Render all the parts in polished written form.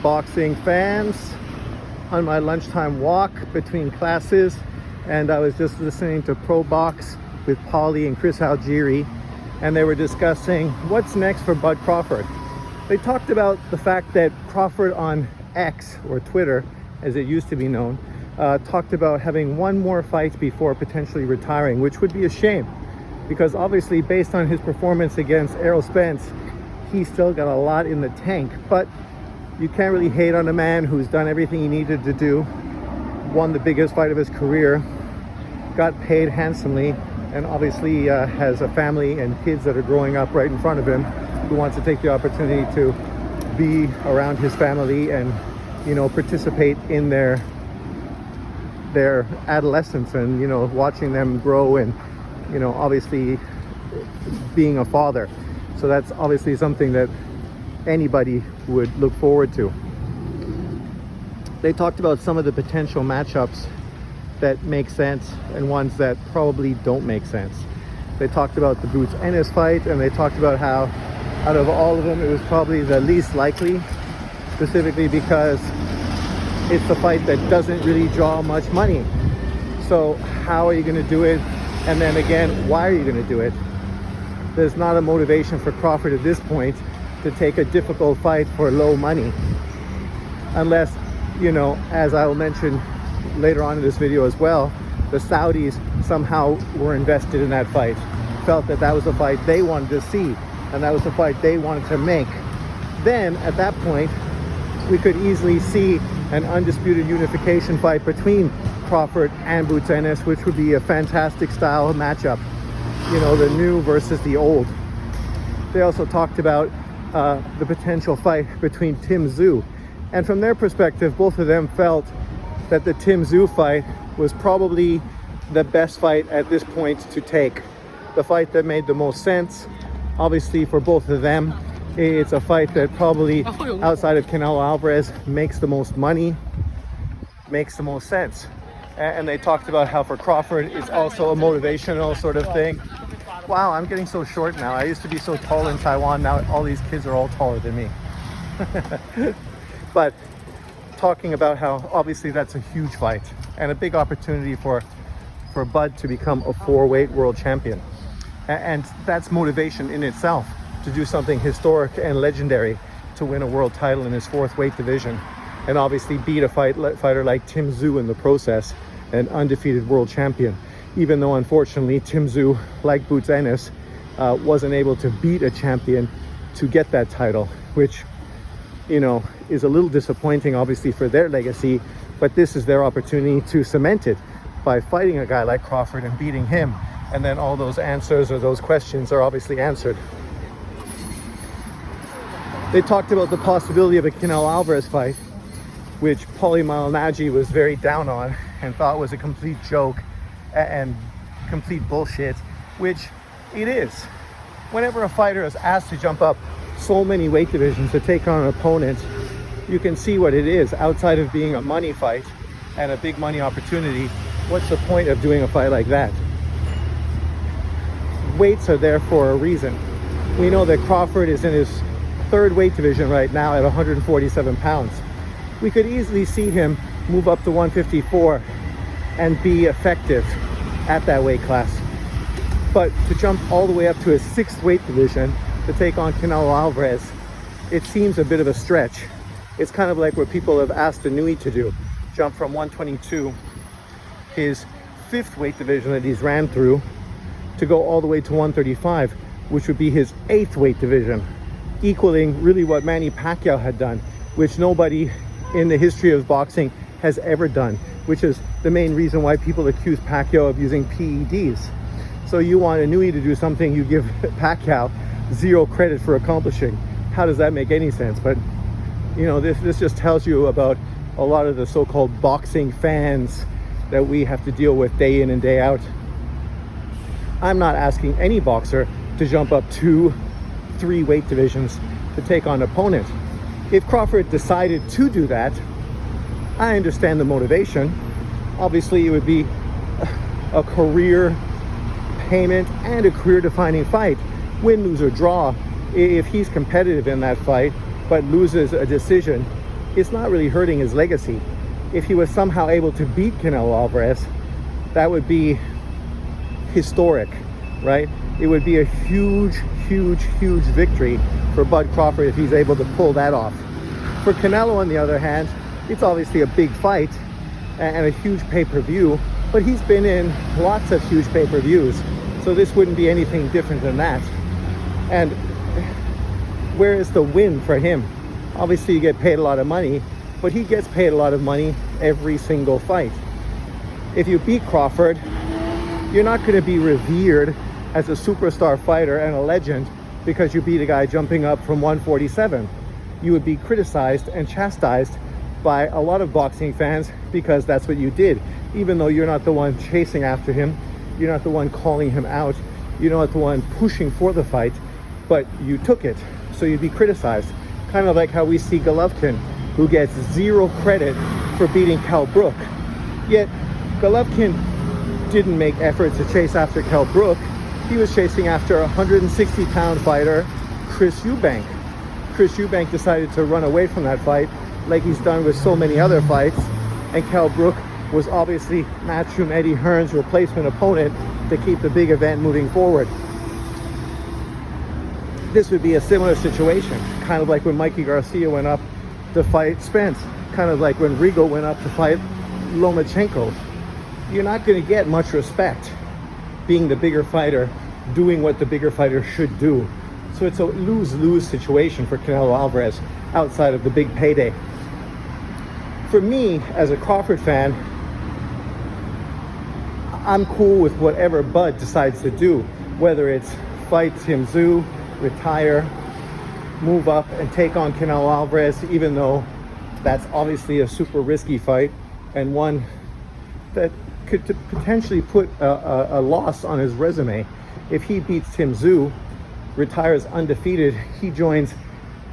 boxing fans, on my lunchtime walk between classes, and I was just listening to Pro Box with Paulie and Chris Algieri, and they were discussing what's next for Bud Crawford. They talked about the fact that Crawford on X, or Twitter as it used to be known, talked about having one more fight before potentially retiring, which would be a shame, because obviously based on his performance against Errol Spence, he's still got a lot in the tank. But you can't really hate on a man who's done everything he needed to do, won the biggest fight of his career, got paid handsomely, and obviously has a family and kids that are growing up right in front of him, who wants to take the opportunity to be around his family and, you know, participate in their adolescence, and, you know, watching them grow, and, you know, obviously being a father. So that's obviously something that anybody would look forward to. They talked about some of the potential matchups that make sense and ones that probably don't make sense. They talked about the Boots Ennis fight, and they talked about how out of all of them it was probably the least likely, specifically because it's a fight that doesn't really draw much money. So how are you going to do it? And then again, why are you going to do it? There's not a motivation for Crawford at this point to take a difficult fight for low money, unless, you know, as I will mention later on in this video as well, the Saudis somehow were invested in that fight, felt that that was a fight they wanted to see, and that was a fight they wanted to make. Then at that point we could easily see an undisputed unification fight between Crawford and Boots Ennis, which would be a fantastic style matchup, you know, the new versus the old. They also talked about the potential fight between Tim Tszyu, and from their perspective, both of them felt that the Tim Tszyu fight was probably the best fight at this point to take, the fight that made the most sense. Obviously for both of them, it's a fight that probably outside of Canelo Alvarez makes the most money, makes the most sense. And they talked about how for Crawford it's also a motivational sort of thing. Wow, I'm getting so short now. I used to be so tall in Taiwan. Now all these kids are all taller than me. But talking about how obviously that's a huge fight and a big opportunity for Bud to become a 4-weight world champion. And that's motivation in itself, to do something historic and legendary, to win a world title in his 4th weight division, and obviously beat a fighter like Tim Tszyu in the process, an undefeated world champion. Even though unfortunately Tim Tszyu, like Boots Ennis, wasn't able to beat a champion to get that title, which, you know, is a little disappointing obviously for their legacy, but this is their opportunity to cement it by fighting a guy like Crawford and beating him, and then all those answers or those questions are obviously answered. They talked about the possibility of a Canelo Alvarez fight, which Paulie Malignaggi was very down on and thought was a complete joke and complete bullshit, which it is. Whenever a fighter is asked to jump up so many weight divisions to take on an opponent, you can see what it is. Outside of being a money fight and a big money opportunity, what's the point of doing a fight like that? Weights are there for a reason. We know that Crawford is in his 3rd weight division right now at 147 pounds. We could easily see him move up to 154 and be effective at that weight class. But to jump all the way up to a 6th weight division to take on Canelo Alvarez, it seems a bit of a stretch. It's kind of like what people have asked Inui to do, jump from 122, his 5th weight division that he's ran through, to go all the way to 135, which would be his 8th weight division, equaling really what Manny Pacquiao had done, which nobody in the history of boxing has ever done, which is the main reason why people accuse Pacquiao of using PEDs. So you want Inui to do something you give Pacquiao 0 credit for accomplishing. How does that make any sense? But, you know, this just tells you about a lot of the so-called boxing fans that we have to deal with day in and day out. I'm not asking any boxer to jump up 2-3 weight divisions to take on an opponent. If Crawford decided to do that, I understand the motivation. Obviously it would be a career payment and a career defining fight, win, lose or draw. If he's competitive in that fight but loses a decision, it's not really hurting his legacy. If he was somehow able to beat Canelo Alvarez, that would be historic, right? It would be a huge, huge, huge victory for Bud Crawford if he's able to pull that off. For Canelo, on the other hand, it's obviously a big fight and a huge pay-per-view, but he's been in lots of huge pay-per-views, so this wouldn't be anything different than that. And where is the win for him? Obviously, you get paid a lot of money, but he gets paid a lot of money every single fight. If you beat Crawford, you're not going to be revered as a superstar fighter and a legend because you beat a guy jumping up from 147. You would be criticized and chastised by a lot of boxing fans because that's what you did. Even though you're not the one chasing after him, you're not the one calling him out, you're not the one pushing for the fight, but you took it, so you'd be criticized. Kind of like how we see Golovkin, who gets zero credit for beating Kell Brook. Yet Golovkin didn't make efforts to chase after Kell Brook. He was chasing after a 160-pound fighter, Chris Eubank. Chris Eubank decided to run away from that fight like he's done with so many other fights, and Kell Brook was obviously Matchroom Eddie Hearn's replacement opponent to keep the big event moving forward. This would be a similar situation, kind of like when Mikey Garcia went up to fight Spence, kind of like when Rigo went up to fight Lomachenko. You're not going to get much respect being the bigger fighter, doing what the bigger fighter should do. So it's a lose-lose situation for Canelo Alvarez outside of the big payday. For me, as a Crawford fan, I'm cool with whatever Bud decides to do, whether it's fight Tim Tszyu, retire, move up and take on Canelo Alvarez, even though that's obviously a super risky fight and one that could potentially put a loss on his resume. If he beats Tim Tszyu, retires undefeated, he joins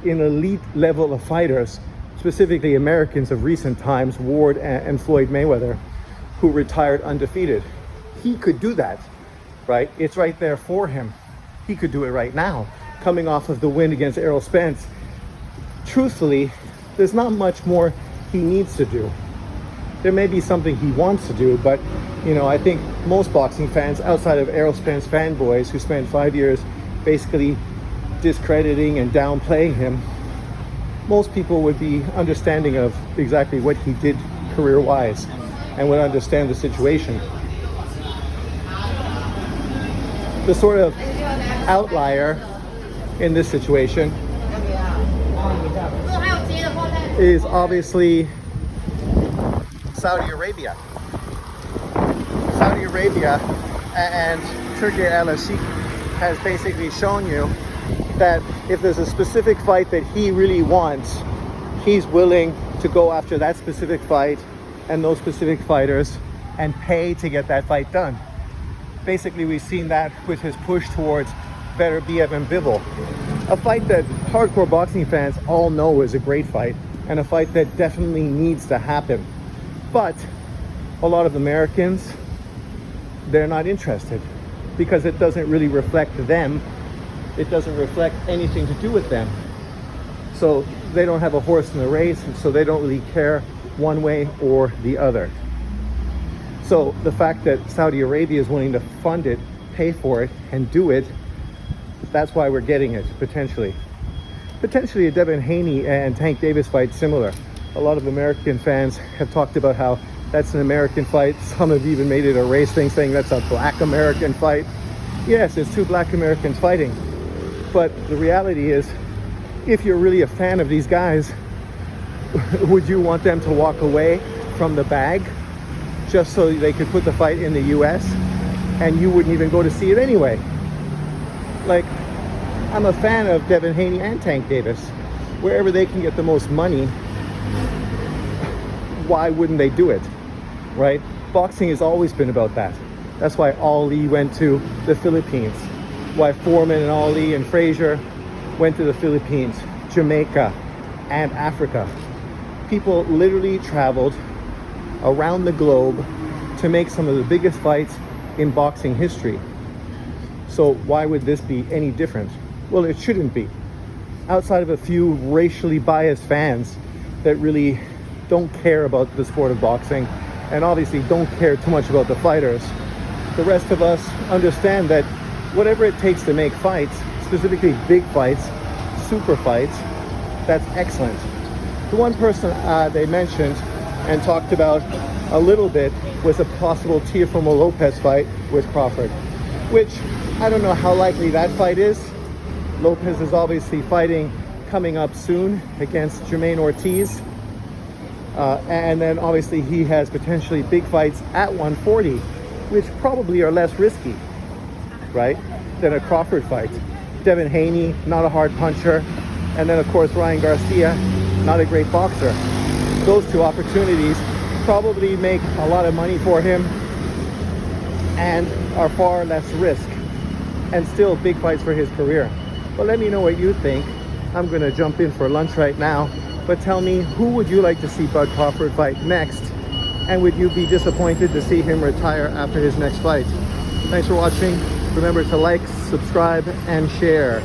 an elite level of fighters, specifically Americans of recent times, Ward and Floyd Mayweather, who retired undefeated. He could do that, right? It's right there for him. He could do it right now, coming off of the win against Errol Spence. Truthfully, there's not much more he needs to do. There may be something he wants to do, but I think most boxing fans, outside of Errol Spence fanboys who spent 5 years basically discrediting and downplaying him, most people would be understanding of exactly what he did career-wise and would understand the situation. The sort of outlier in this situation is obviously Saudi Arabia. Saudi Arabia and Turkey Al-Sheikh has basically shown you that if there's a specific fight that he really wants, he's willing to go after that specific fight and those specific fighters and pay to get that fight done. Basically, we've seen that with his push towards Beterbiev and Bivol, a fight that hardcore boxing fans all know is a great fight and a fight that definitely needs to happen. But a lot of Americans, they're not interested because it doesn't really reflect them. It doesn't reflect anything to do with them. So they don't have a horse in the race, so they don't really care one way or the other. So the fact that Saudi Arabia is willing to fund it, pay for it, and do it, that's why we're getting it, potentially. Potentially a Devin Haney and Tank Davis fight similar. A lot of American fans have talked about how that's an American fight. Some have even made it a race thing, saying that's a black American fight. Yes, it's two black Americans fighting. But the reality is, if you're really a fan of these guys, would you want them to walk away from the bag just so they could put the fight in the US and you wouldn't even go to see it anyway? Like, I'm a fan of Devin Haney and Tank Davis. Wherever they can get the most money, why wouldn't they do it, right? Boxing has always been about that. That's why Ali went to the Philippines. Why Foreman and Ali and Frazier went to the Philippines, Jamaica, and Africa. People literally traveled around the globe to make some of the biggest fights in boxing history. So why would this be any different? Well, it shouldn't be. Outside of a few racially biased fans that really don't care about the sport of boxing, and obviously don't care too much about the fighters. The rest of us understand that whatever it takes to make fights, specifically big fights, super fights, that's excellent. The one person they mentioned and talked about a little bit was a possible Teofimo Lopez fight with Crawford, which I don't know how likely that fight is. Lopez is obviously fighting coming up soon against Jermaine Ortiz. And then obviously he has potentially big fights at 140, which probably are less risky, right, than a Crawford fight. Devin Haney, not a hard puncher. And then of course Ryan Garcia, not a great boxer. Those two opportunities probably make a lot of money for him and are far less risk, and still big fights for his career. But let me know what you think. I'm gonna jump in for lunch right now, but tell me, who would you like to see Bud Crawford fight next? And would you be disappointed to see him retire after his next fight? Thanks for watching. Remember to like, subscribe, and share.